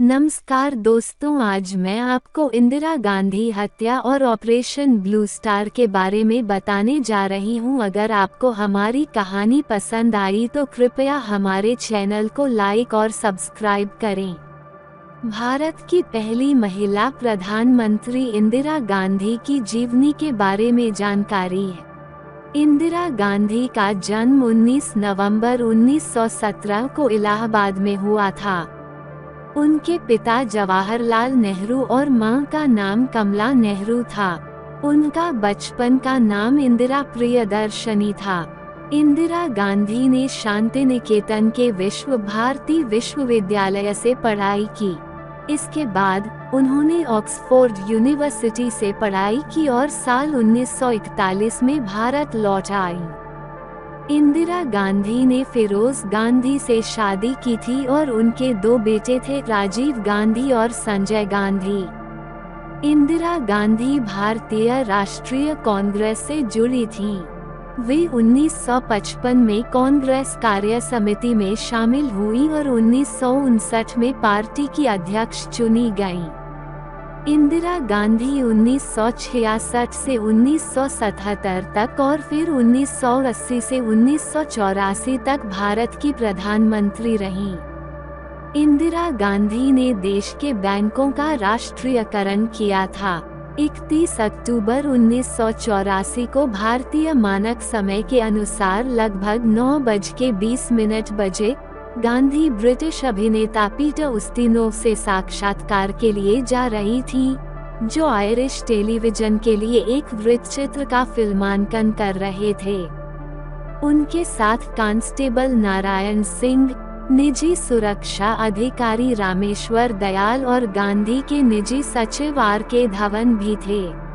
नमस्कार दोस्तों, आज मैं आपको इंदिरा गांधी हत्या और ऑपरेशन ब्लू स्टार के बारे में बताने जा रही हूं। अगर आपको हमारी कहानी पसंद आई तो कृपया हमारे चैनल को लाइक और सब्सक्राइब करें। भारत की पहली महिला प्रधानमंत्री इंदिरा गांधी की जीवनी के बारे में जानकारी है। इंदिरा गांधी का जन्म 19 नवंबर 1917 को इलाहाबाद में हुआ था। उनके पिता जवाहरलाल नेहरू और मां का नाम कमला नेहरू था। उनका बचपन का नाम इंदिरा प्रियदर्शनी था। इंदिरा गांधी ने शांति निकेतन के विश्व भारती विश्वविद्यालय से पढ़ाई की। इसके बाद उन्होंने ऑक्सफोर्ड यूनिवर्सिटी से पढ़ाई की और साल 1941 में भारत लौट आई। इंदिरा गांधी ने फिरोज गांधी से शादी की थी और उनके दो बेटे थे, राजीव गांधी और संजय गांधी। इंदिरा गांधी भारतीय राष्ट्रीय कांग्रेस से जुड़ी थीं। वे 1955 में कांग्रेस कार्य समिति में शामिल हुई और 1959 में पार्टी की अध्यक्ष चुनी गईं। इंदिरा गांधी 1966 से 1977 तक और फिर 1980 से 1984 तक भारत की प्रधानमंत्री रहीं। इंदिरा गांधी ने देश के बैंकों का राष्ट्रीयकरण किया था। 31 अक्टूबर 1984 को भारतीय मानक समय के अनुसार लगभग 9:20 बजे गांधी ब्रिटिश अभिनेता पीटर उस्तिनोव से साक्षात्कार के लिए जा रही थी, जो आयरिश टेलीविजन के लिए एक वृत्तचित्र का फिल्मांकन कर रहे थे। उनके साथ कांस्टेबल नारायण सिंह, निजी सुरक्षा अधिकारी रामेश्वर दयाल और गांधी के निजी सचिव R.K. धवन भी थे।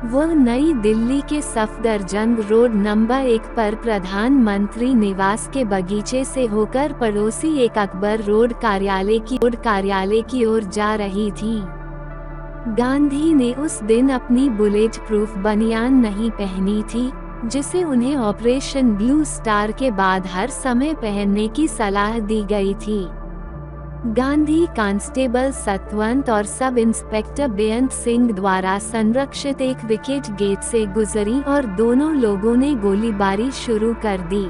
वह नई दिल्ली के सफदरजंग रोड नंबर 1 पर प्रधानमंत्री निवास के बगीचे से होकर पड़ोसी एक अकबर रोड कार्यालय की ओर जा रही थी। गांधी ने उस दिन अपनी बुलेट प्रूफ बनियान नहीं पहनी थी, जिसे उन्हें ऑपरेशन ब्लू स्टार के बाद हर समय पहनने की सलाह दी गई थी। गांधी कांस्टेबल सतवंत और सब इंस्पेक्टर बेअंत सिंह द्वारा संरक्षित एक विकेट गेट से गुजरी और दोनों लोगों ने गोलीबारी शुरू कर दी।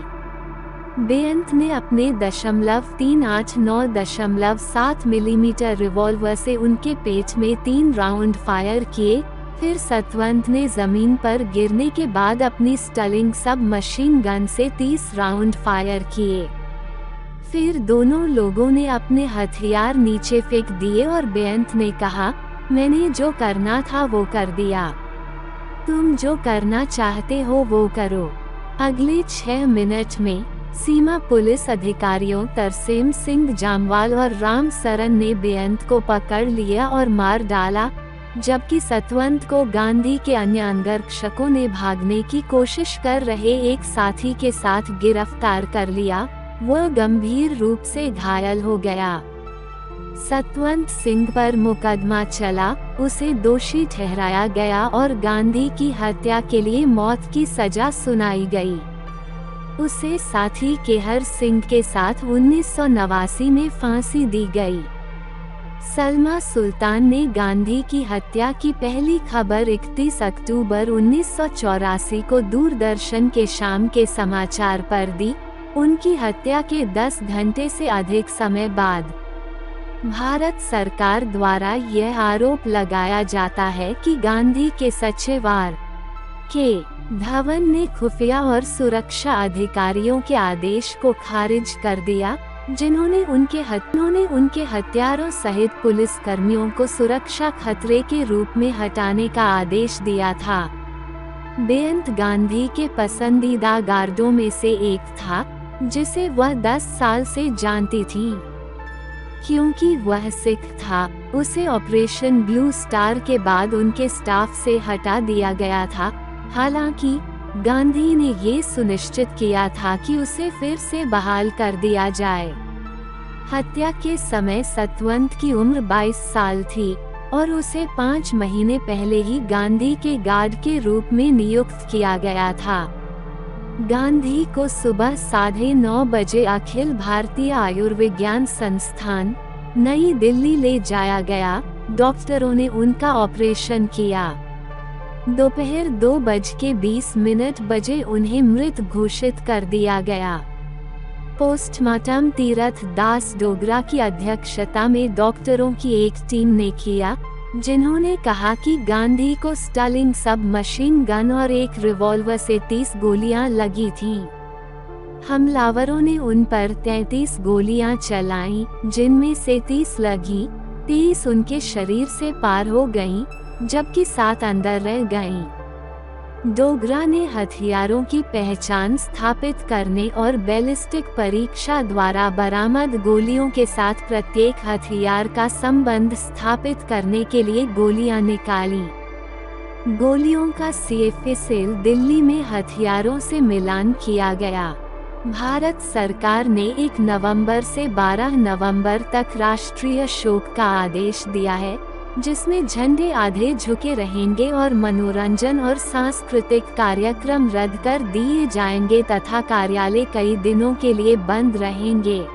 बेअंत ने अपने .389.7 मिलीमीटर रिवॉल्वर से उनके पेट में 3 राउंड फायर किए। फिर सतवंत ने जमीन पर गिरने के बाद अपनी स्टर्लिंग सब मशीन गन से 30 राउंड फायर किए। फिर दोनों लोगों ने अपने हथियार नीचे फेंक दिए और बेअंत ने कहा, मैंने जो करना था वो कर दिया, तुम जो करना चाहते हो वो करो। अगले 6 मिनट में सीमा पुलिस अधिकारियों तरसेम सिंह जामवाल और राम सरन ने बेअंत को पकड़ लिया और मार डाला, जबकि सतवंत को गांधी के अन्य अंगरक्षकों ने भागने की कोशिश कर रहे एक साथी के साथ गिरफ्तार कर लिया। वह गंभीर रूप से घायल हो गया। सतवंत सिंह पर मुकदमा चला, उसे दोषी ठहराया गया और गांधी की हत्या के लिए मौत की सजा सुनाई गई। उसे साथी केहर सिंह के साथ 1989 में फांसी दी गई। सलमा सुल्तान ने गांधी की हत्या की पहली खबर 31 अक्टूबर 1984 को दूरदर्शन के शाम के समाचार पर दी। उनकी हत्या के 10 घंटे से अधिक समय बाद भारत सरकार द्वारा यह आरोप लगाया जाता है कि गांधी के सचिव R.K. धवन ने खुफिया और सुरक्षा अधिकारियों के आदेश को खारिज कर दिया, जिन्होंने उनके हत्यारों सहित पुलिस कर्मियों को सुरक्षा खतरे के रूप में हटाने का आदेश दिया था। बेअंत गांधी के पसंदीदा गार्डों में से एक था, जिसे वह 10 साल से जानती थी। क्योंकि वह सिख था, उसे ऑपरेशन ब्लू स्टार के बाद उनके स्टाफ से हटा दिया गया था। हालांकि गांधी ने ये सुनिश्चित किया था कि उसे फिर से बहाल कर दिया जाए। हत्या के समय सतवंत की उम्र 22 साल थी और उसे 5 महीने पहले ही गांधी के गार्ड के रूप में नियुक्त किया गया था। गांधी को सुबह 9:30 बजे अखिल भारतीय आयुर्विज्ञान संस्थान नई दिल्ली ले जाया गया। डॉक्टरों ने उनका ऑपरेशन किया। दोपहर 2:20 बजे उन्हें मृत घोषित कर दिया गया। पोस्टमार्टम तीरथ दास डोगरा की अध्यक्षता में डॉक्टरों की एक टीम ने किया, जिन्होंने कहा कि गांधी को स्टर्लिंग सब मशीन गन और एक रिवॉल्वर से 30 गोलियां लगी थीं। हमलावरों ने उन पर 33 गोलियां चलाईं, जिनमें से 30 लगी, 30 उनके शरीर से पार हो गईं, जबकि 7 अंदर रह गईं। डोगरा ने हथियारों की पहचान स्थापित करने और बैलिस्टिक परीक्षा द्वारा बरामद गोलियों के साथ प्रत्येक हथियार का संबंध स्थापित करने के लिए गोलियां निकाली। गोलियों का सीएफएसएल दिल्ली में हथियारों से मिलान किया गया। भारत सरकार ने 1 नवंबर से 12 नवंबर तक राष्ट्रीय शोक का आदेश दिया है, जिसमें झंडे आधे झुके रहेंगे और मनोरंजन और सांस्कृतिक कार्यक्रम रद्द कर दिए जाएंगे तथा कार्यालय कई दिनों के लिए बंद रहेंगे।